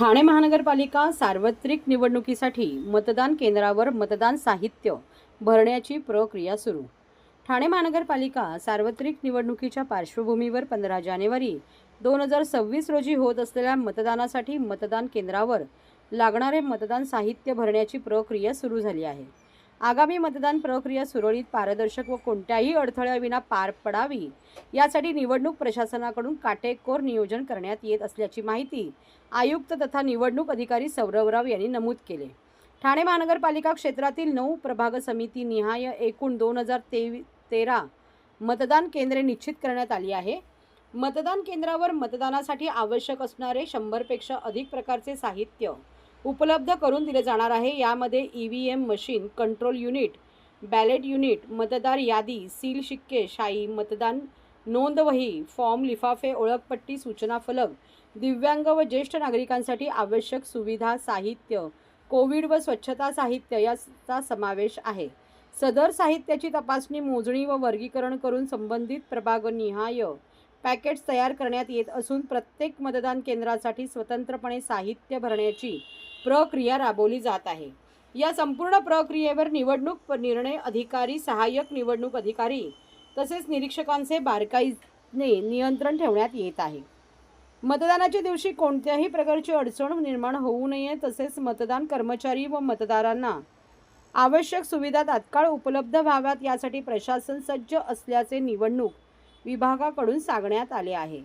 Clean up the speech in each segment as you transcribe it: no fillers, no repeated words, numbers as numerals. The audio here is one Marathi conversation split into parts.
ठाणे महानगरपालिका सार्वत्रिक निवडणुकीसाठी मतदान केंद्रावर मतदान साहित्य भरण्याची प्रक्रिया सुरू. ठाणे महानगरपालिका सार्वत्रिक निवडणुकीच्या पार्श्वभूमीवर 15 जानेवारी 2026 रोजी होत असलेल्या मतदानासाठी मतदान केंद्रावर लागणारे मतदान साहित्य भरण्याची प्रक्रिया सुरू झाली आहे. आगामी मतदान प्रक्रिया सुरळीत, पारदर्शक व कोणत्याही अडथळ्याविना पार पडावी यासाठी निवडणूक प्रशासनाकडून काटेकोर नियोजन करण्यात येत असल्याची माहिती आयुक्त तथा निवडणूक अधिकारी सौरवराव यांनी नमूद केले. ठाणे महानगरपालिका क्षेत्रातील 9 प्रभाग समिती निहाय एकूण 2013 मतदान केंद्रे निश्चित करण्यात आली आहे. मतदान केंद्रावर मतदानासाठी आवश्यक असणारे 100 पेक्षा अधिक प्रकारचे साहित्य उपलब्ध करून दिले जाणार आहे. यामध्ये EVM machine, control unit, ballot unit, मतदार यादी, सील शिक्के, शाई, मतदान नोंदवही, फॉर्म, लिफाफे, ओळखपट्टी, सूचना फलक, दिव्यांग व ज्येष्ठ नागरिकांसाठी आवश्यक सुविधा साहित्य, कोविड व स्वच्छता साहित्य याचा समावेश आहे. सदर साहित्याची तपासणी, मोजणी व वर्गीकरण करून संबंधित प्रभागनिहाय पॅकेट्स तयार करण्यात येत असून प्रत्येक मतदान केंद्रासाठी स्वतंत्रपणे साहित्य भरण्याची प्रक्रिया राबवली जात आहे. या संपूर्ण प्रक्रियेवर निवडणूक निर्णय अधिकारी, सहाय्यक निवडणूक अधिकारी तसेच निरीक्षकांचे बारकाईने नियंत्रण ठेवण्यात येत आहे. मतदानाच्या दिवशी कोणत्याही प्रकारची अडचण निर्माण होऊ नये तसेच मतदान कर्मचारी व मतदारांना आवश्यक सुविधा तात्काळ उपलब्ध व्हाव्यात यासाठी प्रशासन सज्ज असल्याचे निवडणूक विभागाकडून सांगण्यात आले आहे.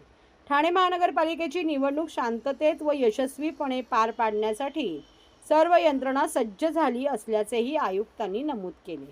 ठाणे महानगरपालिकेची निवडणूक शांततेत व यशस्वीपणे पार पाडण्यासाठी सर्व यंत्रणा सज्ज झाली असल्याचेही आयुक्तांनी नमूद केले.